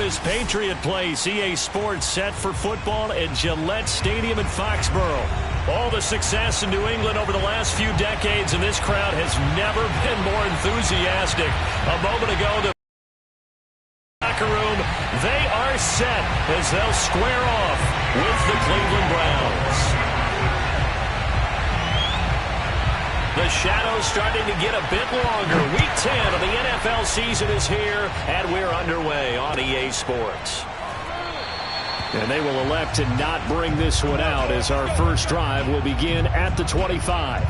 this Patriot place. EA Sports set for football at Gillette Stadium in Foxborough. All the success in New England over the last few decades, and this crowd has never been more enthusiastic. A moment ago, the locker room, they are set as they'll square off with the Cleveland Browns. The shadow's starting to get a bit longer. Week 10 of the NFL season is here, and we're underway on EA Sports. And they will elect to not bring this one out as our first drive will begin at the 25.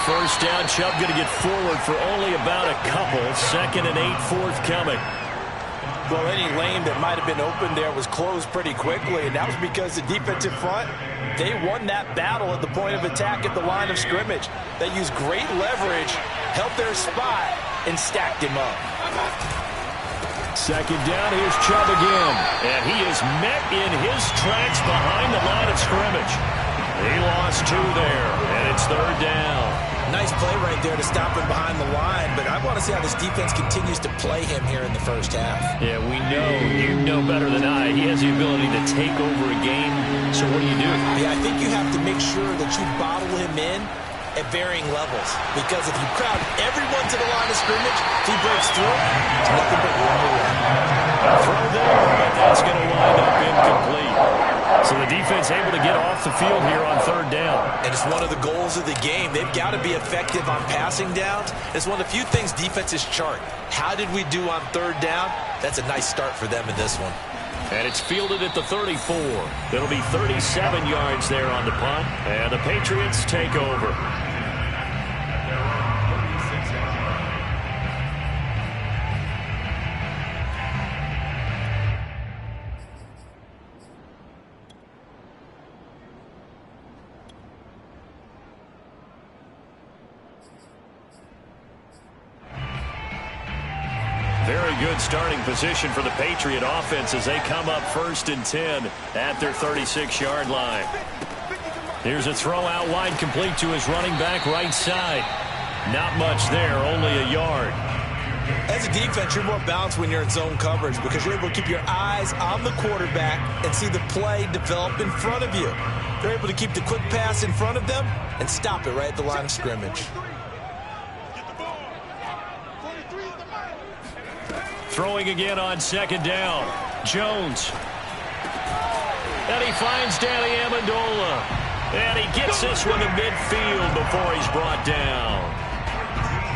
First down, Chubb going to get forward for only about a couple. 2nd and 8 forthcoming. Well, any lane that might have been open there was closed pretty quickly, and that was because the defensive front, they won that battle at the point of attack at the line of scrimmage. They used great leverage, held their spot, and stacked him up. 2nd down, here's Chubb again. And he is met in his tracks behind the line of scrimmage. He lost 2 there, and it's 3rd down. Nice play right there to stop him behind the line, but I want to see how this defense continues to play him here in the first half. Yeah, we know, you know better than I, he has the ability to take over a game. So what do you do? Yeah, I think you have to make sure that you bottle him in at varying levels, because if you crowd everyone to the line of scrimmage, if he breaks through, it's nothing but one to one. Throw there, but that's going to wind up incomplete. So the defense able to get off the field here on 3rd down. And it's one of the goals of the game. They've got to be effective on passing downs. It's one of the few things defenses chart. How did we do on 3rd down? That's a nice start for them in this one. And it's fielded at the 34. It'll be 37 yards there on the punt. And the Patriots take over. Very good starting position for the Patriot offense as they come up 1st and 10 at their 36-yard line. Here's a throw out wide, complete to his running back right side. Not much there, only a yard. As a defense, you're more balanced when you're in zone coverage because you're able to keep your eyes on the quarterback and see the play develop in front of you. They're able to keep the quick pass in front of them and stop it right at the line of scrimmage. Throwing again on 2nd down. Jones. And he finds Danny Amendola. And he gets this one to midfield before he's brought down.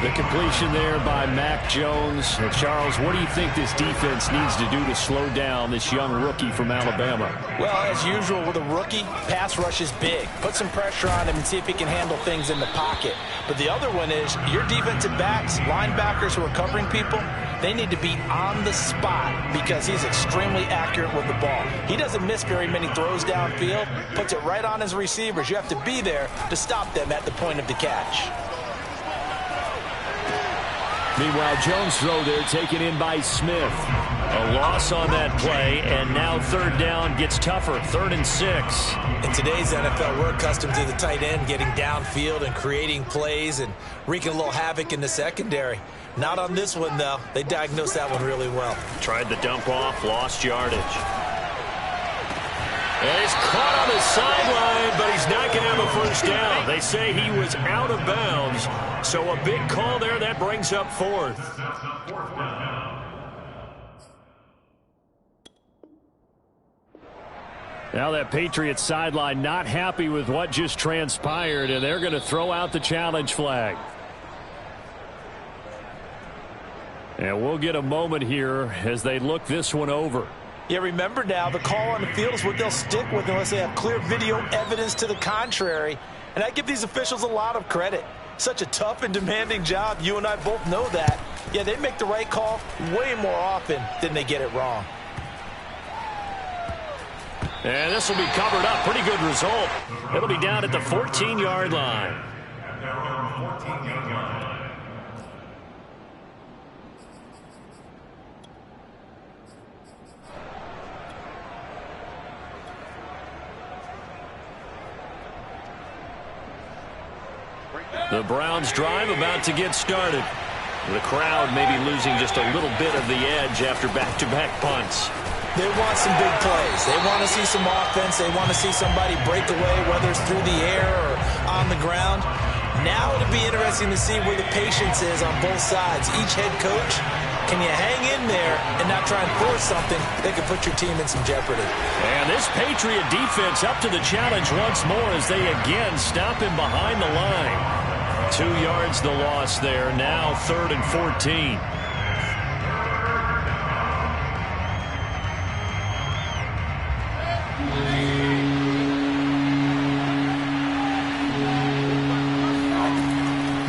The completion there by Mac Jones. And Charles, what do you think this defense needs to do to slow down this young rookie from Alabama? Well, as usual with a rookie, pass rush is big. Put some pressure on him and see if he can handle things in the pocket. But the other one is your defensive backs, linebackers who are covering people, they need to be on the spot because he's extremely accurate with the ball. He doesn't miss very many throws downfield, puts it right on his receivers. You have to be there to stop them at the point of the catch. Meanwhile, Jones' throw there taken in by Smith. A loss on that play, and now 3rd down gets tougher, 3rd and 6. In today's NFL, we're accustomed to the tight end getting downfield and creating plays and wreaking a little havoc in the secondary. Not on this one, though. They diagnosed that one really well. Tried the dump off, lost yardage. And he's caught on the sideline, but he's not going to have a first down. They say he was out of bounds, so a big call there. That brings up 4th. Now that Patriots sideline not happy with what just transpired, and they're going to throw out the challenge flag. And we'll get a moment here as they look this one over. Yeah, remember now, the call on the field is what they'll stick with unless they have clear video evidence to the contrary. And I give these officials a lot of credit. Such a tough and demanding job. You and I both know that. Yeah, they make the right call way more often than they get it wrong. And this will be covered up. Pretty good result. It'll be down at the 14-yard line. The Browns drive about to get started. The crowd may be losing just a little bit of the edge after back-to-back punts. They want some big plays. They want to see some offense. They want to see somebody break away, whether it's through the air or on the ground. Now it'll be interesting to see where the patience is on both sides. Each head coach, can you hang in there and not try and force something that could put your team in some jeopardy? And this Patriot defense up to the challenge once more as they again stop him behind the line. 2 yards the loss there. Now 3rd and 14.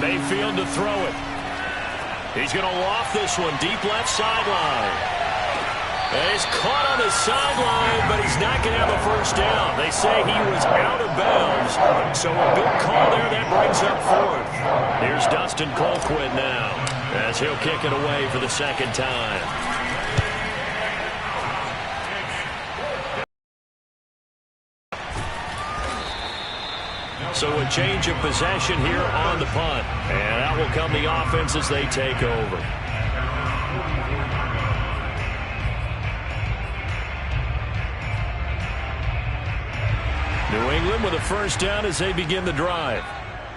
Mayfield to throw it. He's going to loft this one deep left sideline. And he's caught on the sideline, but he's not going to have a first down. They say he was out of bounds, so a big call there that brings up 4th. Here's Dustin Colquitt now, as he'll kick it away for the second time. So a change of possession here on the punt. And out will come the offense as they take over. New England with a first down as they begin the drive.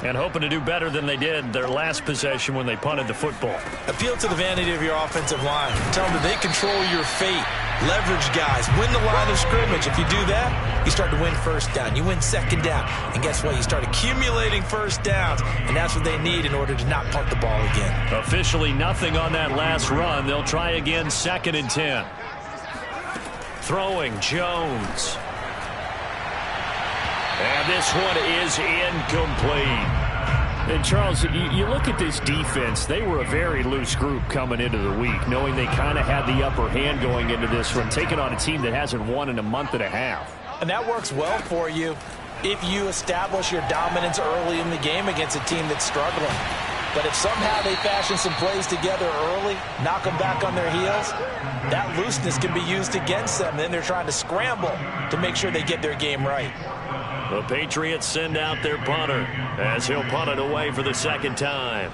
And hoping to do better than they did their last possession when they punted the football. Appeal to the vanity of your offensive line. Tell them that they control your fate. Leverage guys. Win the line of scrimmage. If you do that, you start to win first down. You win second down. And guess what? You start accumulating first downs. And that's what they need in order to not punt the ball again. Officially nothing on that last run. They'll try again 2nd and 10. Throwing Jones. And this one is incomplete. And, Charles, you look at this defense, they were a very loose group coming into the week, knowing they kind of had the upper hand going into this one, taking on a team that hasn't won in a month and a half. And that works well for you if you establish your dominance early in the game against a team that's struggling. But if somehow they fashion some plays together early, knock them back on their heels, that looseness can be used against them. Then they're trying to scramble to make sure they get their game right. The Patriots send out their punter as he'll punt it away for the second time.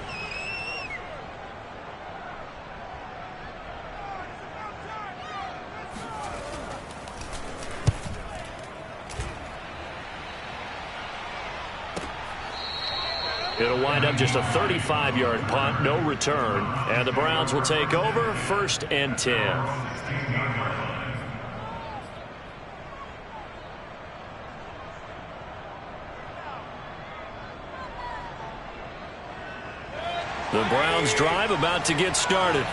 It'll wind up just a 35-yard punt, no return, and the Browns will take over 1st and 10. The Browns drive about to get started.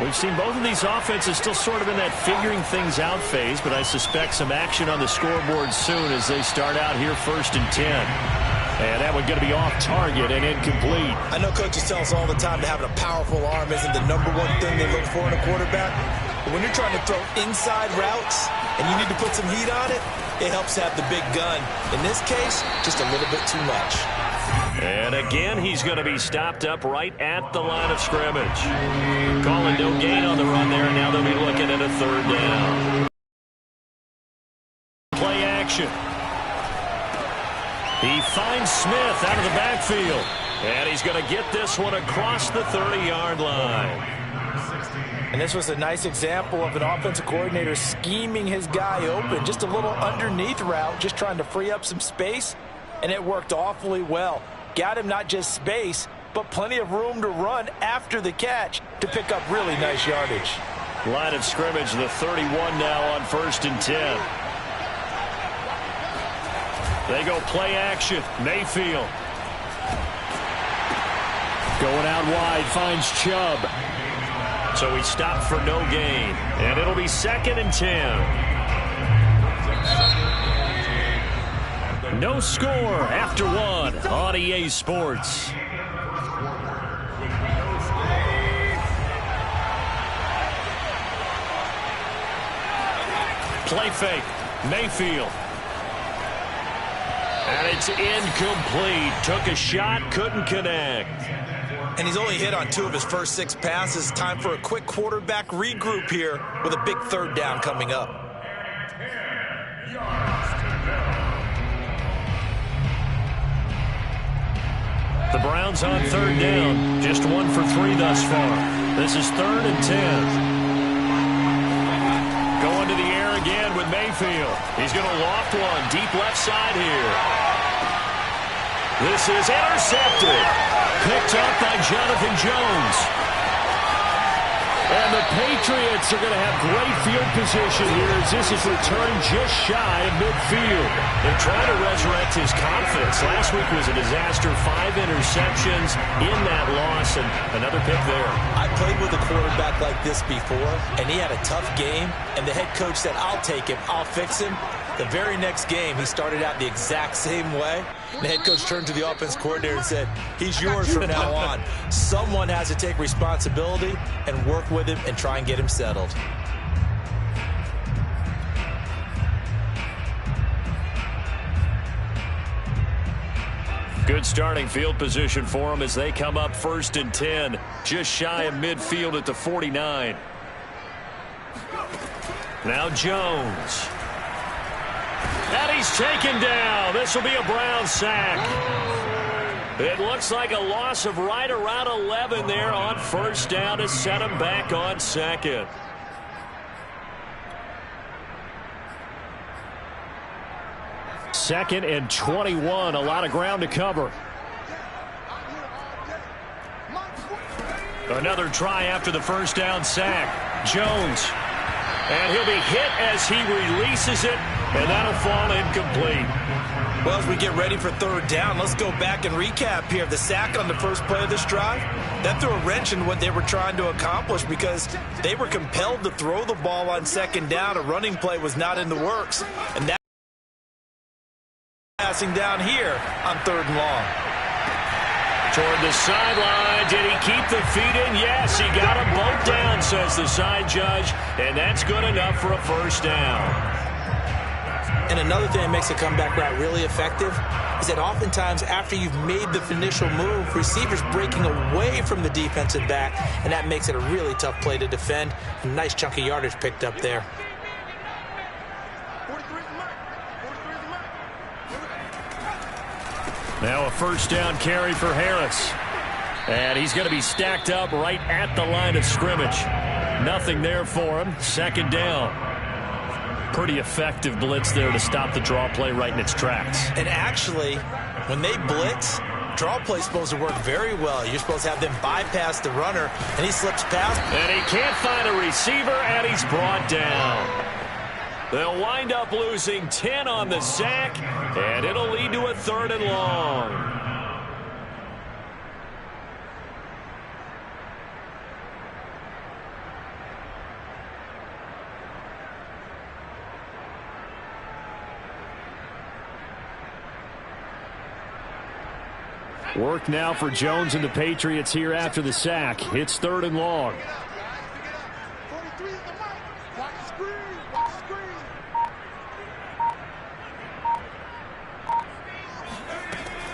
We've seen both of these offenses still sort of in that figuring things out phase, but I suspect some action on the scoreboard soon as they start out here 1st and 10. And that one going to be off target and incomplete. I know coaches tell us all the time that having a powerful arm isn't the #1 thing they look for in a quarterback. But when you're trying to throw inside routes and you need to put some heat on it, it helps have the big gun. In this case, just a little bit too much. And again, he's going to be stopped up right at the line of scrimmage. Calling no gain on the run there, and now they'll be looking at a 3rd down. Play action. He finds Smith out of the backfield. And he's going to get this one across the 30-yard line. And this was a nice example of an offensive coordinator scheming his guy open. Just a little underneath route, just trying to free up some space. And it worked awfully well. Got him not just space, but plenty of room to run after the catch to pick up really nice yardage. Line of scrimmage, the 31 now on 1st and 10. They go play action. Mayfield. Going out wide, finds Chubb. So he stopped for no gain. And it'll be 2nd and 10. No score after 1 on EA Sports. Play fake. Mayfield. And it's incomplete. Took a shot, couldn't connect. And he's only hit on 2 of his first 6 passes. Time for a quick quarterback regroup here with a big 3rd down coming up. The Browns on third down. Just 1 for 3 thus far. This is 3rd and 10. Going to the air again with Mayfield. He's going to loft one. Deep left side here. This is intercepted. Picked up by Jonathan Jones. And the Patriots are going to have great field position here as this is returned just shy of midfield. They're trying to resurrect his confidence. Last week was a disaster. 5 interceptions in that loss, and another pick there. I played with a quarterback like this before, and he had a tough game, and the head coach said, I'll take him, I'll fix him. The very next game, he started out the exact same way. The head coach turned to the offense coordinator and said, he's yours from now on. Someone has to take responsibility and work with him and try and get him settled. Good starting field position for them as they come up 1st and 10. Just shy of midfield at the 49. Now Jones. And he's taken down. This will be a Brown sack. It looks like a loss of right around 11 there on 1st down to set him back on 2nd. Second and 21. A lot of ground to cover. Another try after the 1st down sack. Jones. And he'll be hit as he releases it, and that'll fall incomplete. Well, as we get ready for 3rd down, let's go back and recap here. The sack on the first play of this drive, that threw a wrench in what they were trying to accomplish because they were compelled to throw the ball on 2nd down. A running play was not in the works. And that passing down here on 3rd and long. Toward the sideline. Did he keep the feet in? Yes, he got them both down, says the side judge. And that's good enough for a 1st down. And another thing that makes a comeback route really effective is that oftentimes after you've made the initial move, receivers breaking away from the defensive back, and that makes it a really tough play to defend. A nice chunk of yardage picked up there. Now a 1st down carry for Harris. And he's going to be stacked up right at the line of scrimmage. Nothing there for him. 2nd down. Pretty effective blitz there to stop the draw play right in its tracks. And actually, when they blitz, draw play's supposed to work very well. You're supposed to have them bypass the runner, and he slips past. And he can't find a receiver, and he's brought down. They'll wind up losing 10 on the sack, and it'll lead to a 3rd and long. Work now for Jones and the Patriots here after the sack. It's 3rd and long.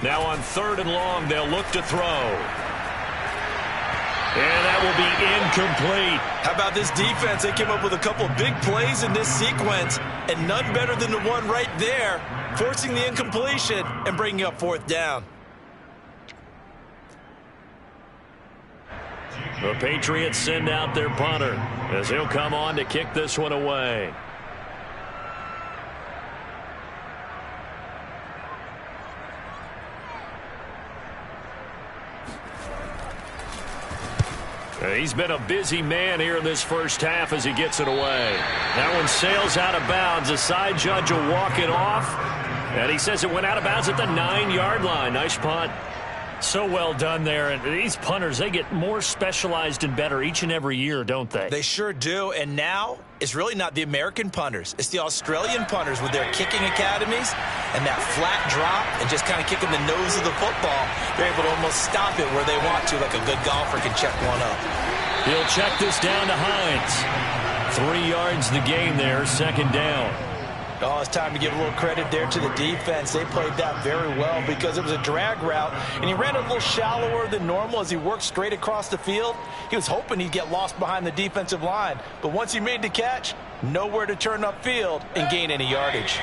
Now on 3rd and long, they'll look to throw. And that will be incomplete. How about this defense? They came up with a couple big plays in this sequence, and none better than the one right there, forcing the incompletion and bringing up 4th down. The Patriots send out their punter as he'll come on to kick this one away. He's been a busy man here in this 1st half as he gets it away. That one sails out of bounds. The side judge will walk it off. And he says it went out of bounds at the 9-yard line. Nice punt. So well done there. And these punters, they get more specialized and better each and every year, don't they? They sure do. And now it's really not the American punters. It's the Australian punters with their kicking academies and that flat drop and just kind of kicking the nose of the football. They're able to almost stop it where they want to, like a good golfer can check one up. He'll check this down to Hines. 3 yards the gain there, 2nd down. Oh, it's time to give a little credit there to the defense. They played that very well because it was a drag route, and he ran a little shallower than normal as he worked straight across the field. He was hoping he'd get lost behind the defensive line, but once he made the catch, nowhere to turn upfield and gain any yardage.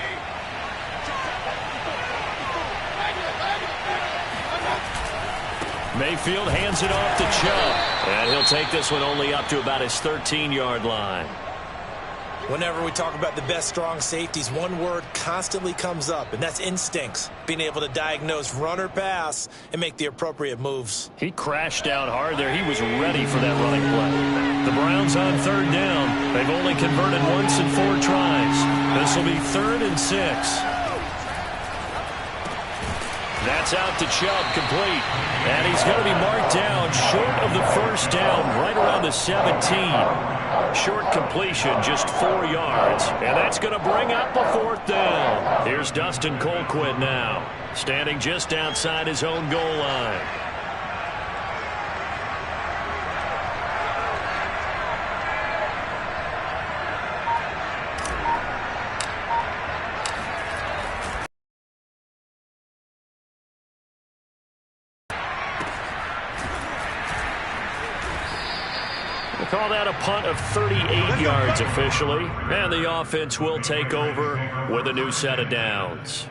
Mayfield hands it off to Chubb. And he'll take this one only up to about his 13-yard line. Whenever we talk about the best strong safeties, one word constantly comes up, and that's instincts. Being able to diagnose run or pass and make the appropriate moves. He crashed out hard there. He was ready for that running play. The Browns on 3rd down. They've only converted once in 4 tries. This will be 3rd and 6. That's out to Chubb, complete. And he's going to be marked down short of the 1st down, right around the 17. Short completion, just 4 yards. And that's going to bring up a 4th down. Here's Dustin Colquitt now, standing just outside his own goal line. Call that a punt of 38 yards officially. And the offense will take over with a new set of downs.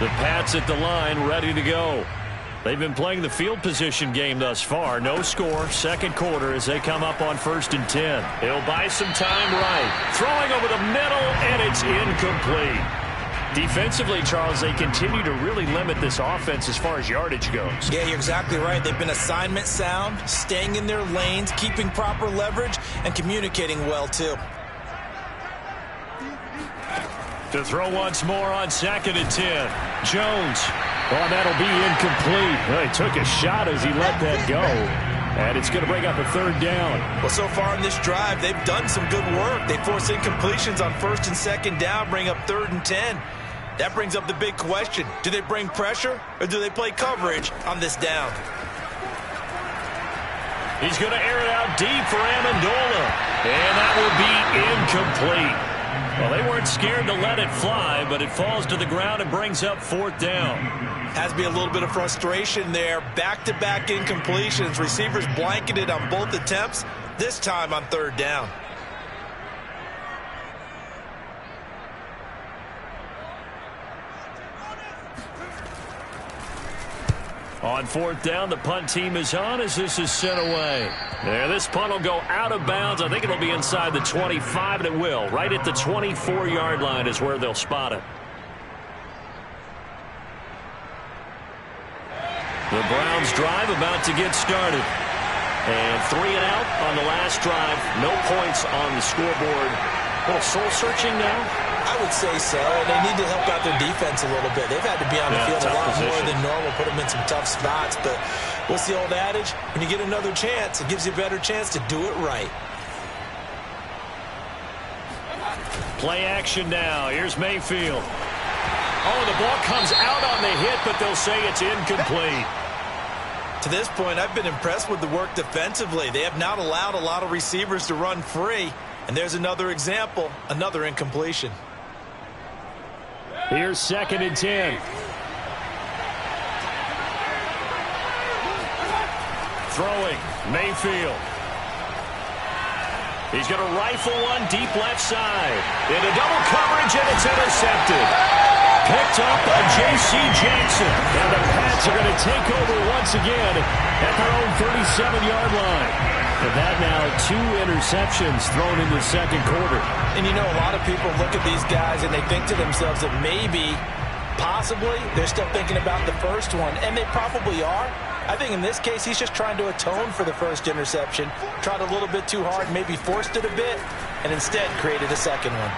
The Pats at the line, ready to go. They've been playing the field position game thus far. No score, 2nd quarter as they come up on 1st and 10. He'll buy some time right. Throwing over the middle, and it's incomplete. Defensively, Charles, they continue to really limit this offense as far as yardage goes. Yeah, you're exactly right. They've been assignment sound, staying in their lanes, keeping proper leverage, and communicating well, too. To throw once more on 2nd and 10. Jones. Oh, that'll be incomplete. Well, he took a shot as he let that go. And it's going to bring up a 3rd down. Well, so far in this drive, they've done some good work. They force incompletions on 1st and 2nd down, bring up 3rd and 10. That brings up the big question. Do they bring pressure or do they play coverage on this down? He's going to air it out deep for Amendola. And that will be incomplete. Well, they weren't scared to let it fly, but it falls to the ground and brings up 4th down. Has to be a little bit of frustration there. Back-to-back incompletions. Receivers blanketed on both attempts, this time on 3rd down. On 4th down, the punt team is on as this is sent away. There, this punt will go out of bounds. I think it'll be inside the 25, and it will. Right at the 24-yard line is where they'll spot it. The Browns drive about to get started. And 3 and out on the last drive. No points on the scoreboard. A little soul-searching now? I would say so. They need to help out their defense a little bit. They've had to be on the field a lot more than normal, put them in some tough spots. But what's the old adage? When you get another chance, it gives you a better chance to do it right. Play action now. Here's Mayfield. Oh, the ball comes out on the hit, but they'll say it's incomplete. To this point, I've been impressed with the work defensively. They have not allowed a lot of receivers to run free. And there's another example, another incompletion. Here's 2nd and 10. Throwing, Mayfield. He's going to rifle one deep left side. Into double coverage, and it's intercepted. Picked up by J.C. Jackson. And the Pats are going to take over once again at their own 37-yard line. And that now 2 interceptions thrown in the 2nd quarter. And you know, a lot of people look at these guys and they think to themselves that maybe, possibly, they're still thinking about the first one. And they probably are. I think in this case, he's just trying to atone for the first interception. Tried a little bit too hard, maybe forced it a bit, and instead created a 2nd one.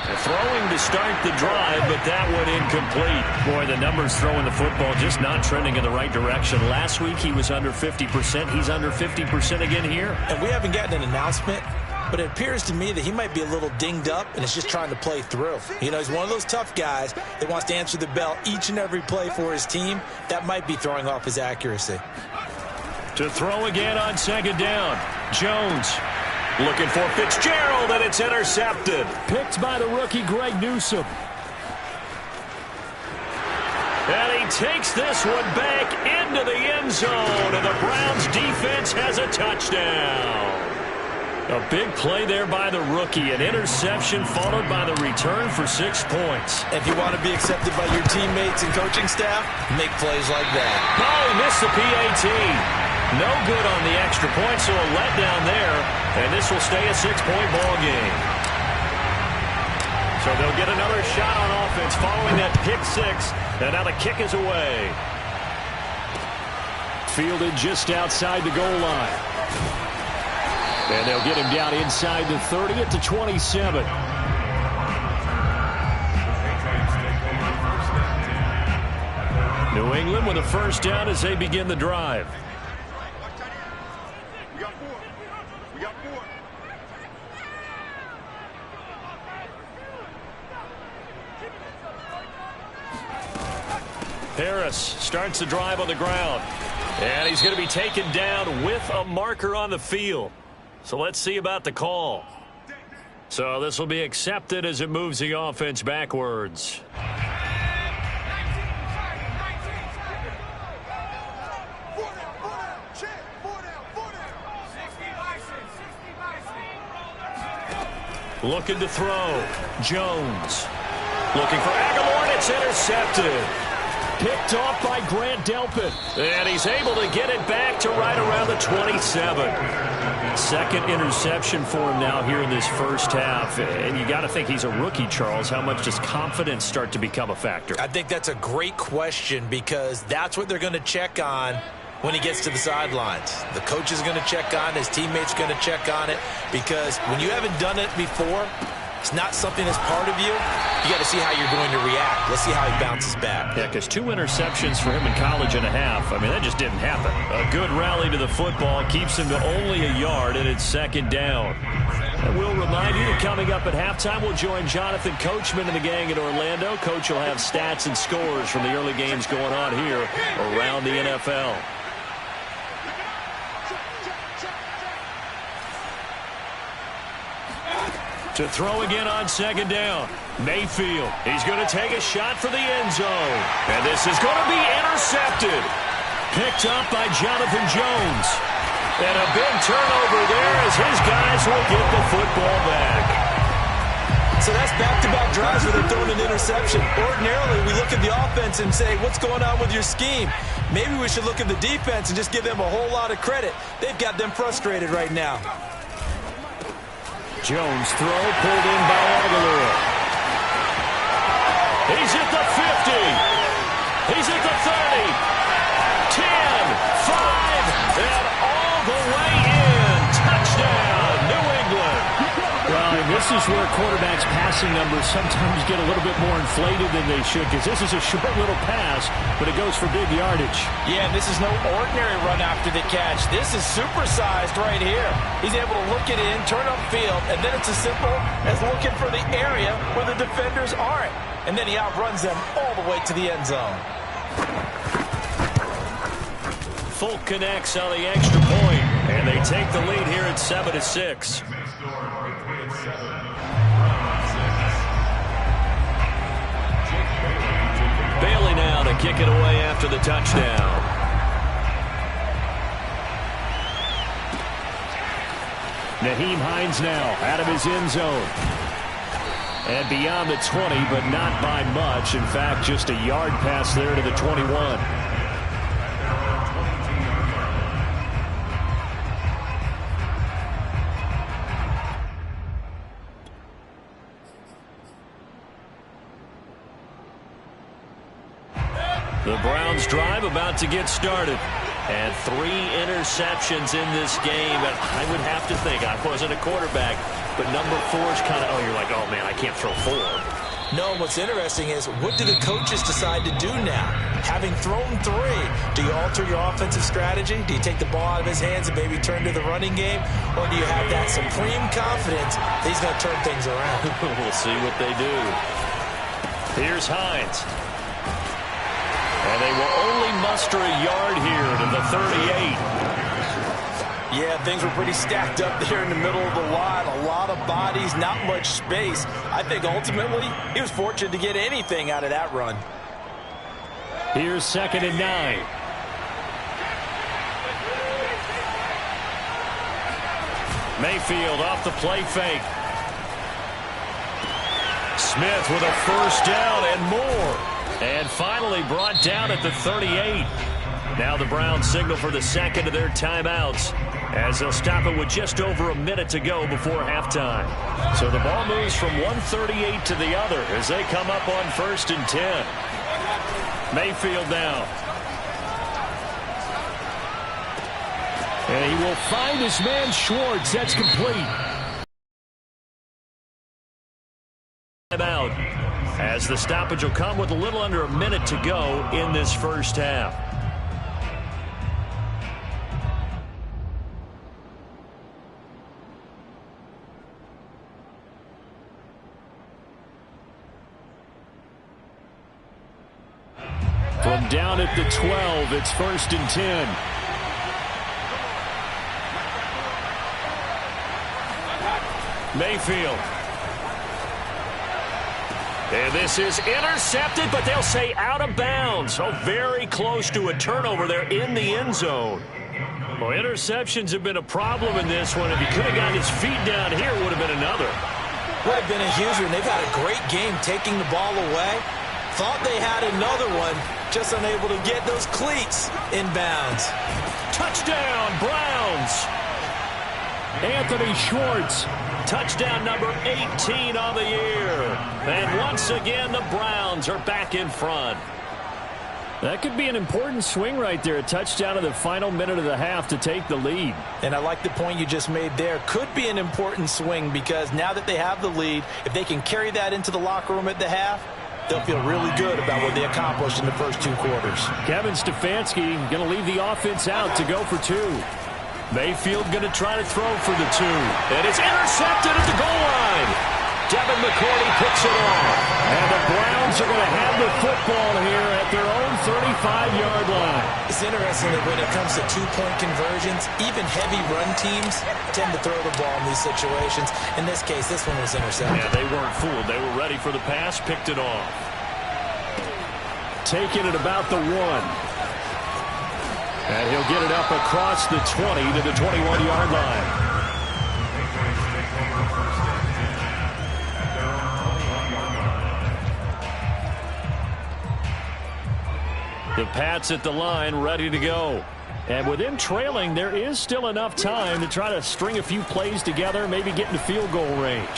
Throwing to start the drive, but that one incomplete. Boy, the numbers throwing the football just not trending in the right direction. Last week he was under 50%. He's under 50% again here. And we haven't gotten an announcement, but it appears to me that he might be a little dinged up and is just trying to play through. You know, he's one of those tough guys that wants to answer the bell each and every play for his team. That might be throwing off his accuracy. To throw again on 2nd down. Jones. Looking for Fitzgerald, and it's intercepted. Picked by the rookie Greg Newsome. And he takes this one back into the end zone, and the Browns defense has a touchdown. A big play there by the rookie. An interception followed by the return for 6 points. If you want to be accepted by your teammates and coaching staff, make plays like that. Oh, he missed the PAT. No good on the extra point, so a letdown there. And this will stay a 6-point ball game. So they'll get another shot on offense following that pick 6. And now the kick is away. Fielded just outside the goal line. And they'll get him down inside the 30 at the 27. New England with a first down as they begin the drive. Harris starts the drive on the ground. And he's going to be taken down with a marker on the field. So let's see about the call. So this will be accepted as it moves the offense backwards. Looking to throw. Jones. Looking for Aguilar, and it's intercepted. Picked off by Grant Delpit. And he's able to get it back to right around the 27. Second interception for him now here in this first half. And you got to think he's a rookie, Charles. How much does confidence start to become a factor? I think that's a great question because that's what they're going to check on when he gets to the sidelines. The coach is going to check on it. His teammates are going to check on it because when you haven't done it before, it's not something that's part of you. You got to see how you're going to react. Let's see how he bounces back. Yeah, because 2 interceptions for him in college and a half. I mean, that just didn't happen. A good rally to the football keeps him to only a yard, and it's second down. And we'll remind you that coming up at halftime, we'll join Jonathan Coachman and the gang in Orlando. Coach will have stats and scores from the early games going on here around the NFL. To throw again on second down. Mayfield. He's going to take a shot for the end zone. And this is going to be intercepted. Picked up by Jonathan Jones. And a big turnover there as his guys will get the football back. So that's back-to-back drives where they're throwing an interception. Ordinarily, we look at the offense and say, what's going on with your scheme? Maybe we should look at the defense and just give them a whole lot of credit. They've got them frustrated right now. Jones throw pulled in by Aguilar. He's at the 50. He's at the 30. 10, 5, and all the way in. Touchdown, New England. Well, and this is where quarterbacks' passing numbers sometimes get a little bit more inflated than they should because this is a short little pass, but it goes for big yardage. Yeah, and this is no ordinary run after the catch. This is supersized right here. He's able to look it in, turn upfield, and then it's as simple as looking for the area where the defenders aren't. And then he outruns them all the way to the end zone. Folk connects on the extra point, and they take the lead here at 7-6. Bailey now to kick it away after the touchdown. Nyheim Hines now out of his end zone. And beyond the 20, but not by much. In fact, just a yard pass there to the 21. The Browns drive about to get started. And 3 interceptions in this game. And I would have to think, I wasn't a quarterback, but number 4 is kind of, you're like, oh, man, I can't throw 4. No, what's interesting is what do the coaches decide to do now? Having thrown 3, do you alter your offensive strategy? Do you take the ball out of his hands and maybe turn to the running game? Or do you have that supreme confidence that he's going to turn things around? We'll see what they do. Here's Hines. And they will only muster a yard here to the 38. Yeah, things were pretty stacked up there in the middle of the line. A lot of bodies, not much space. I think ultimately he was fortunate to get anything out of that run. Here's 2nd and 9. Mayfield off the play fake. Smith with a first down and more. And finally brought down at the 38. Now the Browns signal for the second of their timeouts as they'll stop it with just over a minute to go before halftime. So the ball moves from 138 to the other as they come up on 1st and 10. Mayfield now. And he will find his man Schwartz. That's complete. Out as the stoppage will come with a little under a minute to go in this first half. From down at the 12, it's 1st and 10. Mayfield. And this is intercepted, but they'll say out of bounds. So very close to a turnover there in the end zone. Well, interceptions have been a problem in this one. If he could have gotten his feet down here, it would have been another. Would have been a huge one. They've had a great game taking the ball away. Thought they had another one, just unable to get those cleats in bounds. Touchdown, Browns. Anthony Schwartz. Touchdown number 18 on the year. And once again, the Browns are back in front. That could be an important swing right there. A touchdown in the final minute of the half to take the lead. And I like the point you just made there. Could be an important swing because now that they have the lead, if they can carry that into the locker room at the half, they'll feel really good about what they accomplished in the first 2 quarters. Kevin Stefanski going to leave the offense out to go for 2. Mayfield going to try to throw for the 2. And it's intercepted at the goal line. Devin McCourty picks it off. And the Browns are going to have the football here at their own 35-yard line. It's interesting that when it comes to 2-point conversions, even heavy run teams tend to throw the ball in these situations. In this case, this one was intercepted. Yeah, they weren't fooled. They were ready for the pass, picked it off. Taking it about the 1. And he'll get it up across the 20 to the 21-yard line. The Pats at the line, ready to go. And with him trailing, there is still enough time to try to string a few plays together, maybe get into field goal range.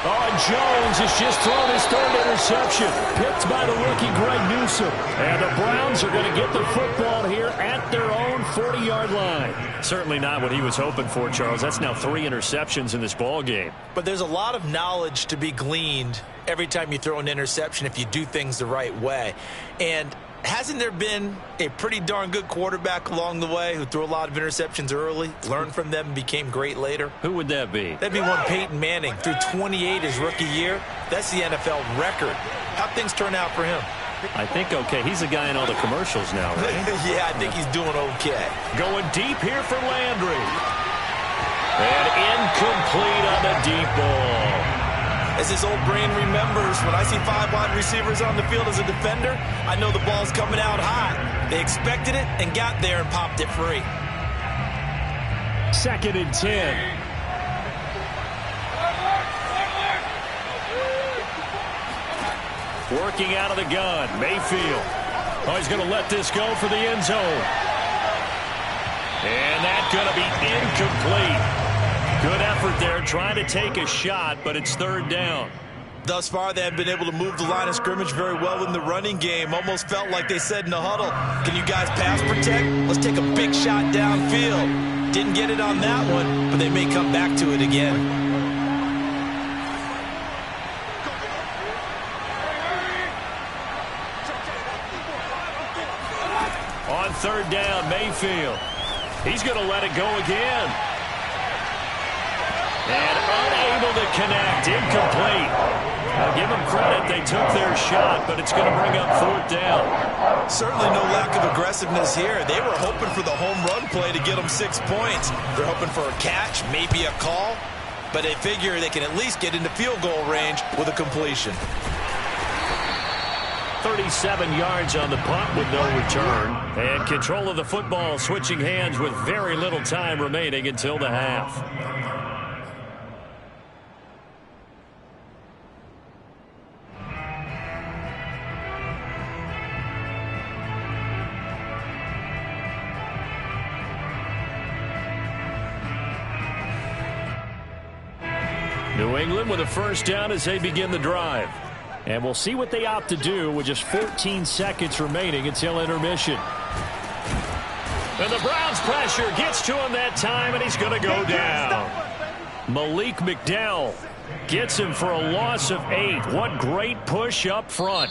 Oh, and Jones has just thrown his 3rd interception. Picked by the rookie Greg Newsome. And the Browns are going to get the football here at their own 40-yard line. Certainly not what he was hoping for, Charles. That's now 3 interceptions in this ball game. But there's a lot of knowledge to be gleaned every time you throw an interception if you do things the right way. And hasn't there been a pretty darn good quarterback along the way who threw a lot of interceptions early, learned from them, and became great later? Who would that be? That'd be one Peyton Manning. Threw 28 his rookie year. That's the NFL record. How'd things turn out for him? I think okay. He's a guy in all the commercials now, right? Yeah, I think he's doing okay. Going deep here for Landry. And incomplete on the deep ball. As his old brain remembers, when I see 5 wide receivers on the field as a defender, I know the ball's coming out hot. They expected it and got there and popped it free. 2nd and 10. Working out of the gun, Mayfield. Oh, he's going to let this go for the end zone. And that's going to be incomplete. Good effort there, trying to take a shot, but it's 3rd down. Thus far, they have been able to move the line of scrimmage very well in the running game. Almost felt like they said in the huddle, can you guys pass protect? Let's take a big shot downfield. Didn't get it on that one, but they may come back to it again. On 3rd down, Mayfield. He's going to let it go again. And unable to connect, incomplete. Now give them credit, they took their shot, but it's going to bring up 4th down. Certainly no lack of aggressiveness here. They were hoping for the home run play to get them 6 points. They're hoping for a catch, maybe a call, but they figure they can at least get into field goal range with a completion. 37 yards on the punt with no return. And control of the football switching hands with very little time remaining until the half. New England with a first down as they begin the drive. And we'll see what they opt to do with just 14 seconds remaining until intermission. And the Browns pressure gets to him that time, and he's going to go down. Malik McDowell gets him for a loss of 8. What great push up front.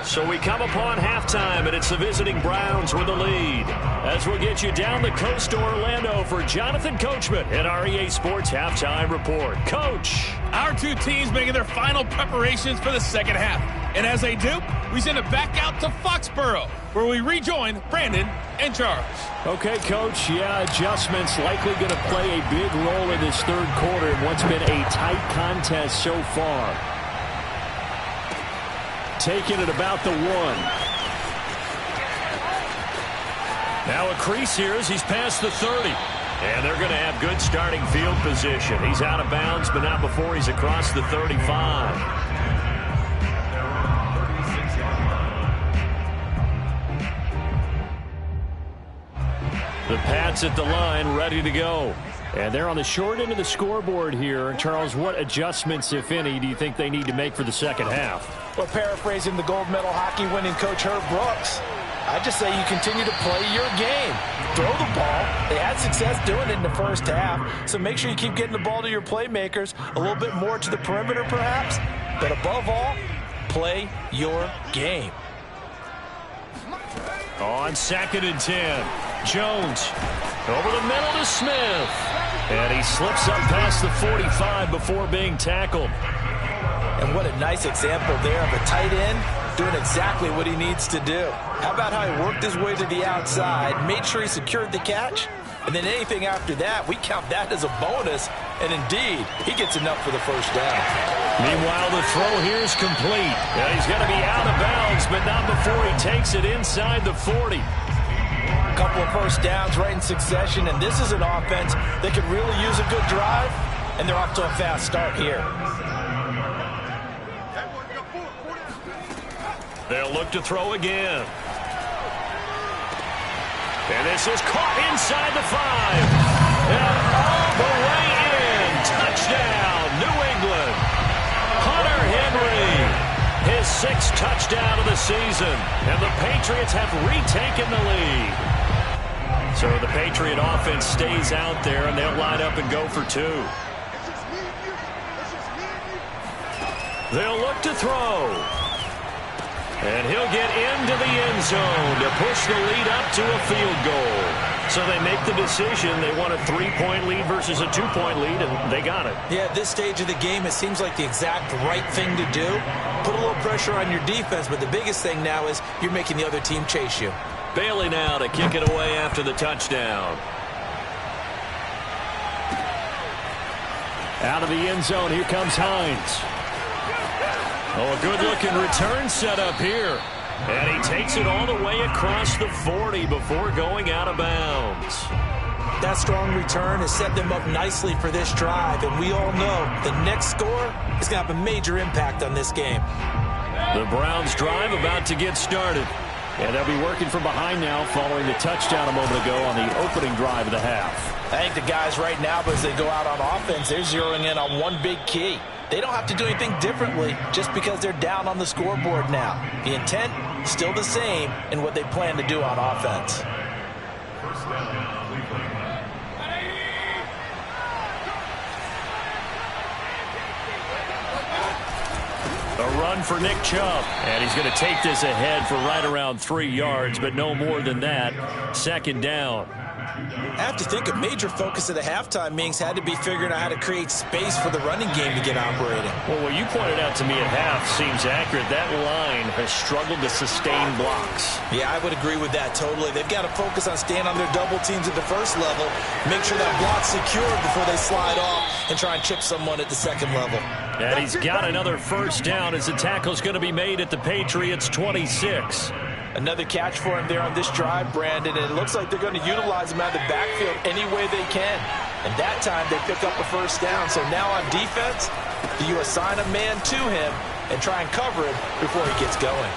So we come upon halftime, and it's the visiting Browns with the lead. As we'll get you down the coast to Orlando for Jonathan Coachman at our EA Sports Halftime Report. Coach. Our two teams making their final preparations for the second half. And as they do, we send it back out to Foxborough, where we rejoin Brandon and Charles. Okay, Coach. Yeah, adjustments likely going to play a big role in this third quarter in what's been a tight contest so far. Taking it about the 1. Now a crease here as he's past the 30. And they're going to have good starting field position. He's out of bounds, but not before he's across the 35. The Pats at the line, ready to go. And they're on the short end of the scoreboard here. Charles, what adjustments, if any, do you think they need to make for the second half? Well, paraphrasing the gold medal hockey winning coach Herb Brooks, I just say you continue to play your game. Throw the ball. They had success doing it in the first half, so make sure you keep getting the ball to your playmakers, a little bit more to the perimeter perhaps, but above all, play your game. On 2nd and 10, Jones over the middle to Smith. And he slips up past the 45 before being tackled. And what a nice example there of a tight end doing exactly what he needs to do. How about how he worked his way to the outside, made sure he secured the catch, and then anything after that, we count that as a bonus. And indeed, he gets enough for the first down. Meanwhile, the throw here is complete. And he's going to be out of bounds, but not before he takes it inside the 40. A couple of first downs right in succession, and this is an offense that could really use a good drive, and they're off to a fast start here. They'll look to throw again. And this is caught inside the 5. And all the way in. Touchdown, New England. Hunter Henry, his 6th touchdown of the season. And the Patriots have retaken the lead. So the Patriot offense stays out there, and they'll line up and go for 2. They'll look to throw. And he'll get into the end zone to push the lead up to a field goal. So they make the decision. They want a 3-point lead versus a 2-point lead, and they got it. Yeah, at this stage of the game, it seems like the exact right thing to do. Put a little pressure on your defense, but the biggest thing now is you're making the other team chase you. Bailey now to kick it away after the touchdown. Out of the end zone, here comes Hines. Oh, a good-looking return set up here. And he takes it all the way across the 40 before going out of bounds. That strong return has set them up nicely for this drive, and we all know the next score is going to have a major impact on this game. The Browns drive about to get started. And they'll be working from behind now following the touchdown a moment ago on the opening drive of the half. I think the guys right now, as they go out on offense, they're zeroing in on one big key. They don't have to do anything differently just because they're down on the scoreboard now. The intent, still the same in what they plan to do on offense. A run for Nick Chubb. And he's going to take this ahead for right around 3 yards, but no more than that. 2nd down. I have to think a major focus of the halftime meetings had to be figuring out how to create space for the running game to get operating. Well, what you pointed out to me at half seems accurate. That line has struggled to sustain blocks. Yeah, I would agree with that totally. They've got to focus on staying on their double teams at the first level, make sure that block's secured before they slide off and try and chip someone at the second level. And he's got another first down as the tackle's going to be made at the Patriots' 26. Another catch for him there on this drive, Brandon, and it looks like they're going to utilize him out of the backfield any way they can. And that time they pick up a first down. So now on defense, do you assign a man to him and try and cover him before he gets going?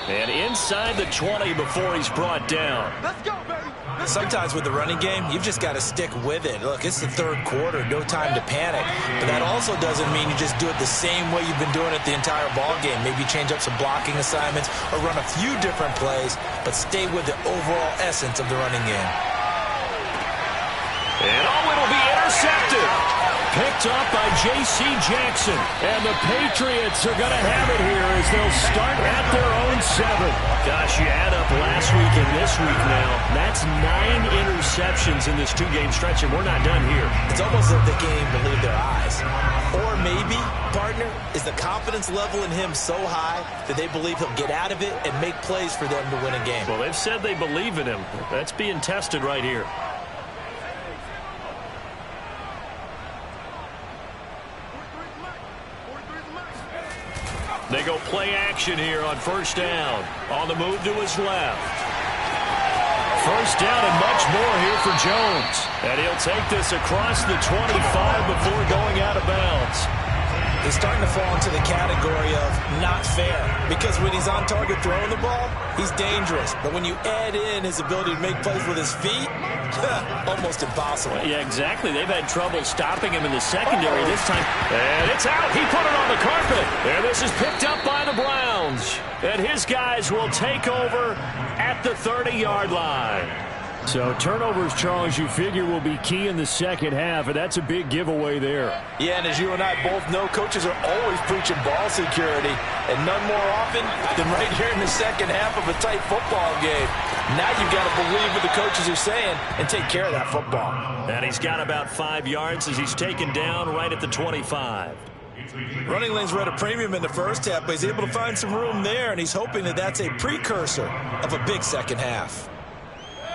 And inside the 20 before he's brought down. Let's go, baby. Sometimes with the running game, you've just got to stick with it. Look, it's the third quarter, no time to panic. But that also doesn't mean you just do it the same way you've been doing it the entire ball game. Maybe change up some blocking assignments or run a few different plays, but stay with the overall essence of the running game. And it'll be intercepted. Picked up by J.C. Jackson. And the Patriots are going to have it here as they'll start at their own 7. Gosh, you add up last week and this week now. That's 9 interceptions in this 2-game stretch, and we're not done here. It's almost like the game believed their eyes. Or maybe, partner, is the confidence level in him so high that they believe he'll get out of it and make plays for them to win a game. Well, they've said they believe in him. That's being tested right here. They go play action here on first down. On the move to his left. First down and much more here for Jones. And he'll take this across the 25 before going out of bounds. He's starting to fall into the category of not fair, because when he's on target throwing the ball, he's dangerous. But when you add in his ability to make plays with his feet, almost impossible. Yeah, exactly. They've had trouble stopping him in the secondary this time. And it's out. He put it on the carpet. And this is picked up by the Browns. And his guys will take over at the 30-yard line. So turnovers, Charles, you figure will be key in the second half, and that's a big giveaway there. Yeah, and as you and I both know, coaches are always preaching ball security, and none more often than right here in the second half of a tight football game. Now you've got to believe what the coaches are saying and take care of that football. And he's got about 5 yards as he's taken down right at the 25. Running lanes were at a premium in the first half, but he's able to find some room there, and he's hoping that that's a precursor of a big second half.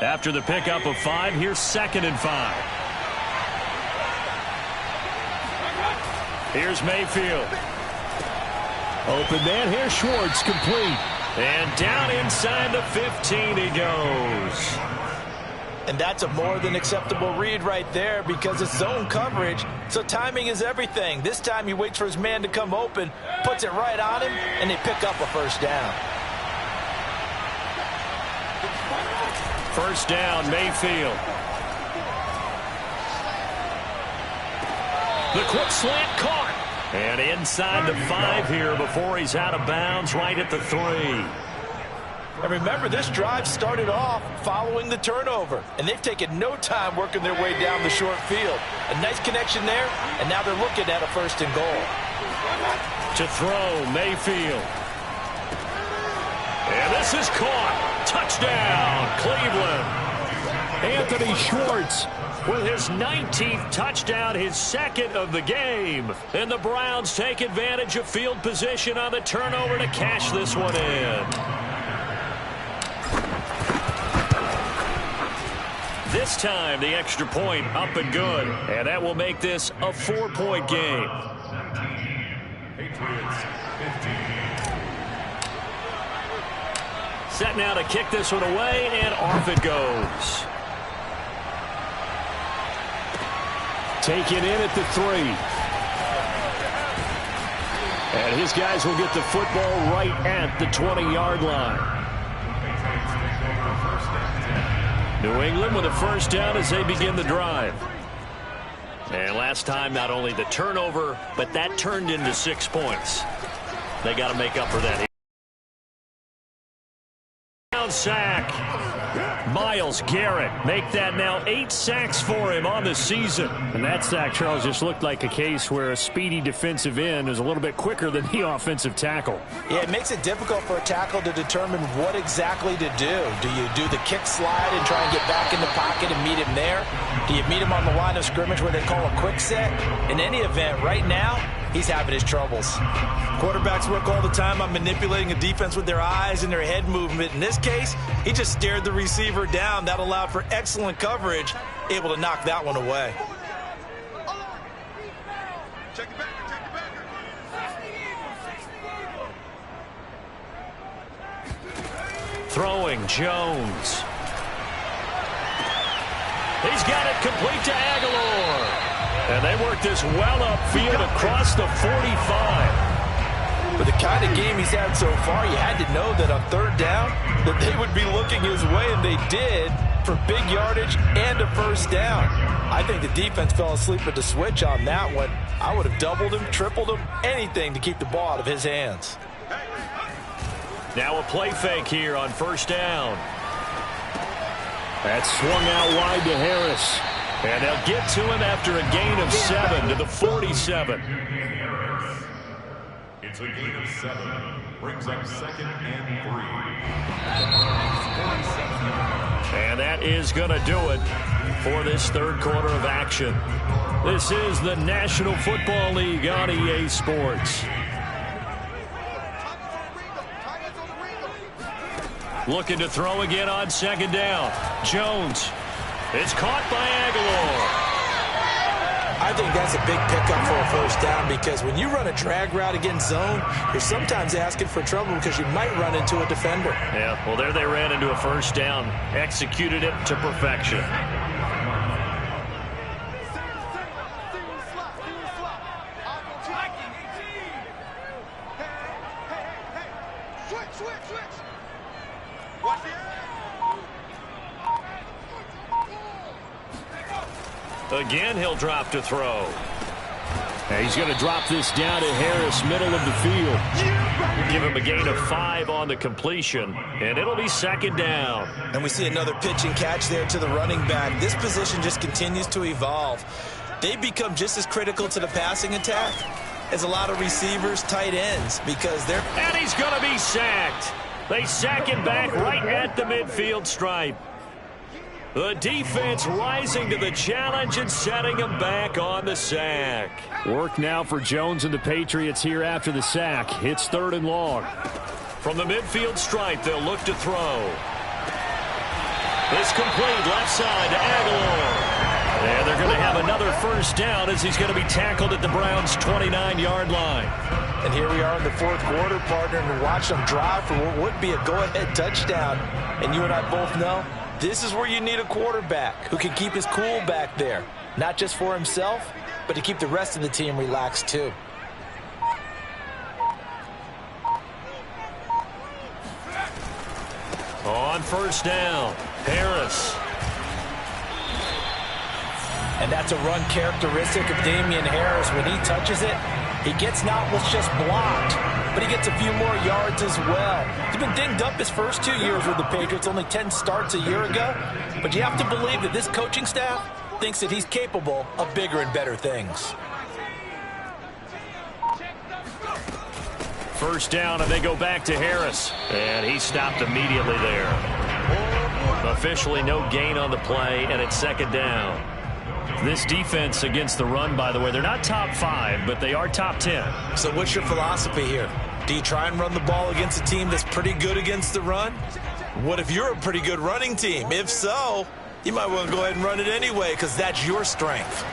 After the pickup of 5, here's 2nd and 5. Here's Mayfield. Open man, here's Schwartz, complete. And down inside the 15 he goes. And that's a more than acceptable read right there, because it's zone coverage, so timing is everything. This time he waits for his man to come open, puts it right on him, and they pick up a first down. First down, Mayfield. The quick slant caught. And inside the 5 here before he's out of bounds right at the 3. And remember, this drive started off following the turnover, and they've taken no time working their way down the short field. A nice connection there, and now they're looking at a 1st and goal. To throw, Mayfield. And this is caught. Touchdown, Cleveland. Anthony Schwartz with his 19th touchdown, his 2nd of the game. And the Browns take advantage of field position on the turnover to cash this one in. This time, the extra point up and good. And that will make this a 4-point game. Patriots 15. Set now to kick this one away, and off it goes. Taken in at the 3. And his guys will get the football right at the 20-yard line. New England with a first down as they begin the drive. And last time, not only the turnover, but that turned into 6 points. They got to make up for that. Sack. Miles Garrett make that now 8 sacks for him on the season. And that sack, Charles, just looked like a case where a speedy defensive end is a little bit quicker than the offensive tackle. Yeah, it makes it difficult for a tackle to determine what exactly to do. Do you do the kick slide and try and get back in the pocket and meet him there? Do you meet him on the line of scrimmage where they call a quick set? In any event, right now, he's having his troubles. Quarterbacks work all the time on manipulating a defense with their eyes and their head movement. In this case, he just stared the receiver down. That allowed for excellent coverage, able to knock that one away. Check it back, check it back. Throwing, Jones. He's got it complete to Aguilar. And they work this well upfield across the 45. With the kind of game he's had so far, you had to know that on third down that they would be looking his way, and they did, for big yardage and a first down. I think the defense fell asleep at the switch on that one. I would have doubled him, tripled him, anything to keep the ball out of his hands. Now a play fake here on first down. That's swung out wide to Harris. And they'll get to him after a gain of 7 to the 47. It's a gain of 7. Brings up 2nd and 3. And that is going to do it for this third quarter of action. This is the National Football League on EA Sports. Looking to throw again on second down. Jones. It's caught by Aguilar. I think that's a big pickup for a first down, because when you run a drag route against zone, you're sometimes asking for trouble because you might run into a defender. Yeah, well, there they ran into a first down. Executed it to perfection. Again, he'll drop to throw. And he's going to drop this down to Harris, middle of the field. Give him a gain of 5 on the completion, and it'll be second down. And we see another pitch and catch there to the running back. This position just continues to evolve. They become just as critical to the passing attack as a lot of receivers, tight ends, because they're... And he's going to be sacked. They sack him back right at the midfield stripe. The defense rising to the challenge and setting him back on the sack. Work now for Jones and the Patriots here after the sack. It's 3rd and long. From the midfield stripe, they'll look to throw. It's complete left side to Aguilar. And they're going to have another first down as he's going to be tackled at the Browns' 29-yard line. And here we are in the fourth quarter, partner, and watch them drive for what would be a go-ahead touchdown. And you and I both know this is where you need a quarterback who can keep his cool back there, not just for himself, but to keep the rest of the team relaxed too. On first down, Harris. And that's a run characteristic of Damian Harris. When he touches it, he gets not what's just blocked, but he gets a few more yards as well. He's been dinged up his first 2 years with the Patriots, only 10 starts a year ago. But you have to believe that this coaching staff thinks that he's capable of bigger and better things. First down, and they go back to Harris. And he stopped immediately there. Officially no gain on the play, and it's second down. This defense against the run, by the way, they're not top 5, but they are top 10. So what's your philosophy here? Do you try and run the ball against a team that's pretty good against the run? What if you're a pretty good running team? If so, you might want to go ahead and run it anyway, because that's your strength.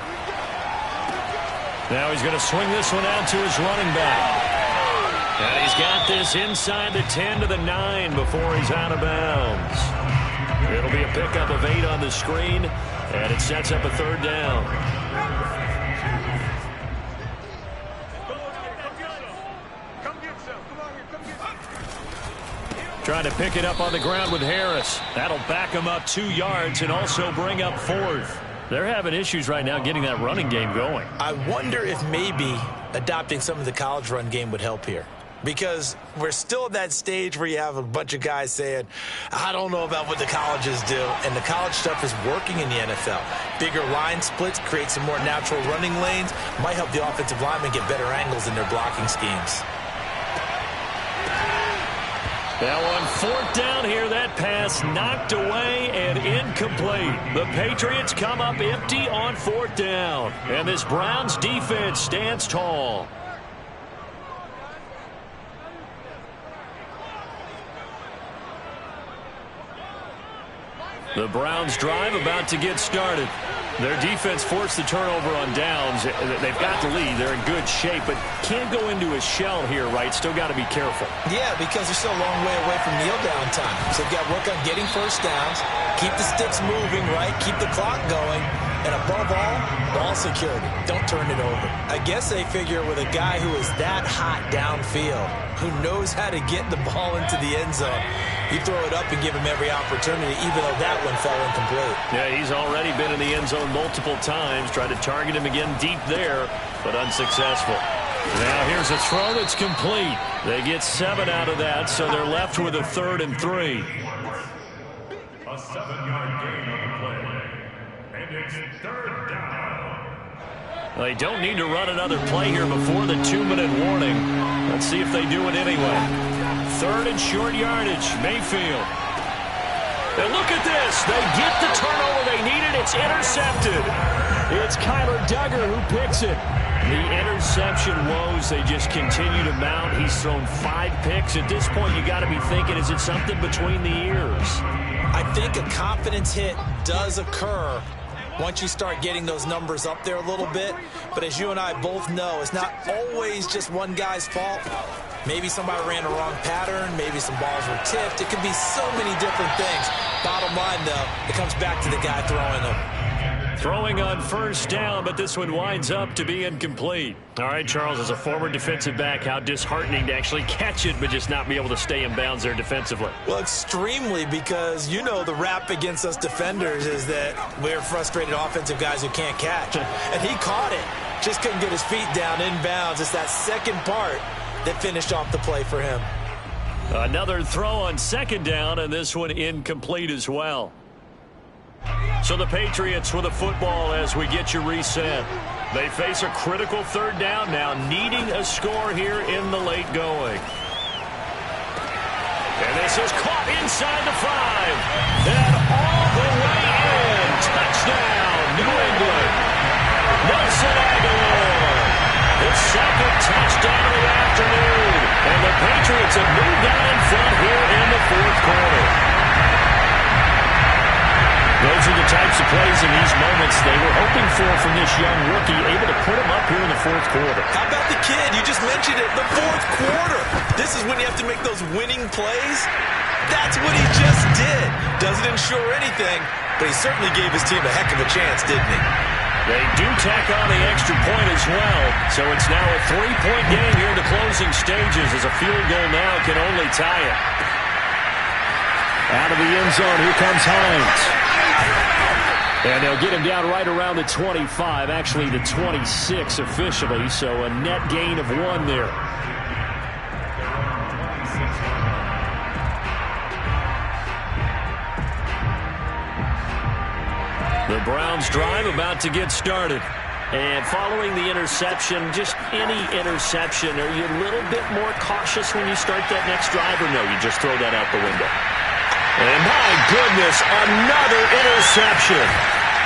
Now he's going to swing this one out to his running back. And he's got this inside the 10 to the 9 before he's out of bounds. It'll be a pickup of 8 on the screen, and it sets up a third down. Trying to pick it up on the ground with Harris. That'll back him up 2 yards and also bring up 4th. They're having issues right now getting that running game going. I wonder if maybe adopting some of the college run game would help here. Because we're still at that stage where you have a bunch of guys saying, I don't know about what the colleges do. And the college stuff is working in the NFL. Bigger line splits, create some more natural running lanes, might help the offensive linemen get better angles in their blocking schemes. Now on fourth down here, that pass knocked away and incomplete. The Patriots come up empty on fourth down. And this Browns defense stands tall. The Browns drive about to get started. Their defense forced the turnover on downs. They've got the lead. They're in good shape, but can't go into a shell here, right? Still got to be careful. Yeah, because they're still a long way away from kneel down time. So they've got to work on getting first downs, keep the sticks moving, right? Keep the clock going. And above all, ball security. Don't turn it over. I guess they figure with a guy who is that hot downfield, who knows how to get the ball into the end zone, you throw it up and give him every opportunity, even though that one fell incomplete. Yeah, he's already been in the end zone multiple times. Tried to target him again deep there, but unsuccessful. Now here's a throw that's complete. They get 7 out of that, so they're left with a 3rd and 3. A 7-yard gain on the play. And it's 3rd down. They don't need to run another play here before the 2-minute warning. Let's see if they do it anyway. 3rd and short yardage, Mayfield. And look at this. They get the turnover they needed. It's intercepted. It's Kyler Duggar who picks it. The interception woes, they just continue to mount. He's thrown 5 picks. At this point, you got to be thinking, is it something between the ears? I think a confidence hit does occur once you start getting those numbers up there a little bit. But as you and I both know, it's not always just one guy's fault. Maybe somebody ran a wrong pattern. Maybe some balls were tipped. It could be so many different things. Bottom line, though, it comes back to the guy throwing them. Throwing on first down, but this one winds up to be incomplete. All right, Charles, as a former defensive back, how disheartening to actually catch it but just not be able to stay in bounds there defensively. Well, extremely, because you know the rap against us defenders is that we're frustrated offensive guys who can't catch. And he caught it. Just couldn't get his feet down in bounds. It's that second part that finished off the play for him. Another throw on 2nd down, and this one incomplete as well. So the Patriots with a football as we get you reset. They face a critical 3rd down now, needing a score here in the late going. And this is caught inside the 5. And all the way in. Touchdown, New England. Nelson Aguilar. His 2nd touchdown of the afternoon. And the Patriots have moved out in front here in the 4th quarter. Those are the types of plays in these moments they were hoping for from this young rookie, able to put him up here in the 4th quarter. How about the kid? You just mentioned it, the 4th quarter. This is when you have to make those winning plays. That's what he just did. Doesn't ensure anything, but he certainly gave his team a heck of a chance, didn't he? They do tack on the extra point as well, so it's now a 3-point game here in the closing stages as a field goal now can only tie it. Out of the end zone, here comes Hines. And they'll get him down right around the 25, actually the 26 officially, so a net gain of 1 there. The Browns drive about to get started. And following the interception, just any interception, are you a little bit more cautious when you start that next drive, or no, you just throw that out the window? And my goodness, another interception.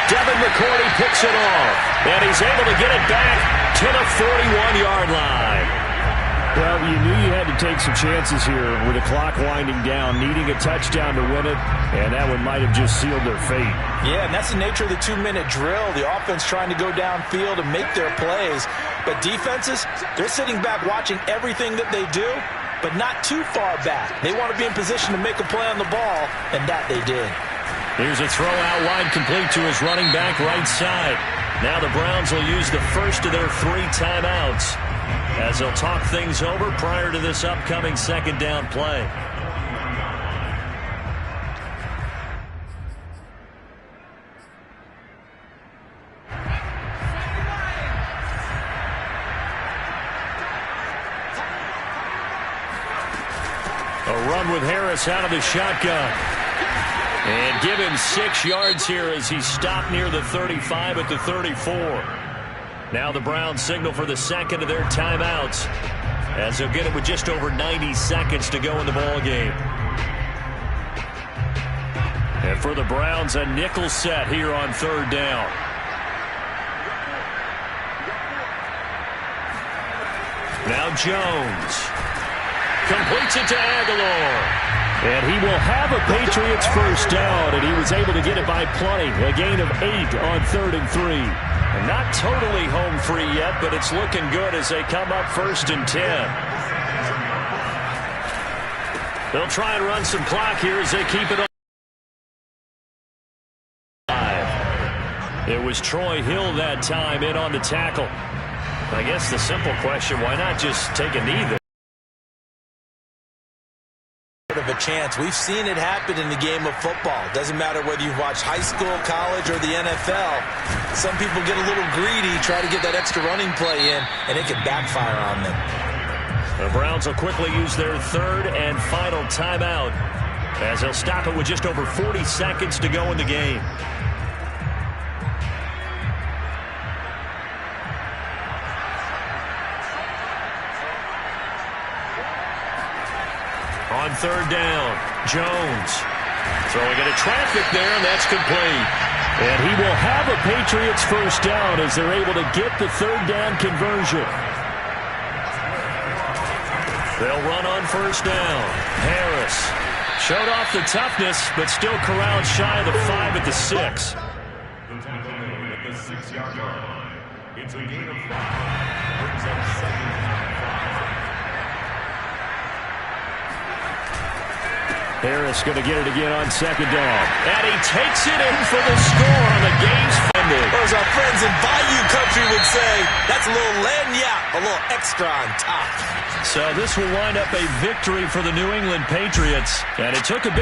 Devin McCourty picks it off, and he's able to get it back to the 41-yard line. Well, you knew you had to take some chances here with the clock winding down, needing a touchdown to win it, and that one might have just sealed their fate. Yeah, and that's the nature of the 2-minute drill. The offense trying to go downfield and make their plays. But defenses, they're sitting back watching everything that they do, but not too far back. They want to be in position to make a play on the ball, and that they did. Here's a throw out wide complete to his running back right side. Now the Browns will use the first of their 3 timeouts as they'll talk things over prior to this upcoming 2nd down play. A run with Harris out of the shotgun. And give him 6 yards here as he stopped near the 35 at the 34. Now the Browns signal for the 2nd of their timeouts as they'll get it with just over 90 seconds to go in the ball game. And for the Browns, a nickel set here on 3rd down. Now Jones completes it to Aguilar. And he will have a Patriots first down, and he was able to get it by plenty. A gain of 8 on 3rd and 3. And not totally home free yet, but it's looking good as they come up 1st and 10. They'll try and run some clock here as they keep it on. It was Troy Hill that time in on the tackle. I guess the simple question, why not just take a knee there? Of a chance. We've seen it happen in the game of football. Doesn't matter whether you've watched high school, college, or the NFL. Some people get a little greedy, try to get that extra running play in, and it can backfire on them. The Browns will quickly use their 3rd and final timeout as they'll stop it with just over 40 seconds to go in the game. On 3rd down, Jones throwing into traffic there, and that's complete. And he will have a Patriots first down as they're able to get the 3rd down conversion. They'll run on 1st down. Harris showed off the toughness, but still corralled shy of the 5 at the 6. The tackle made at the 6-yard line. It's a gain of 5. Brings up 2nd and 5. Harris going to get it again on 2nd down. And he takes it in for the score on the game's fumble. Or as our friends in Bayou Country would say, that's a little lagniappe, a little extra on top. So this will wind up a victory for the New England Patriots. And it took a big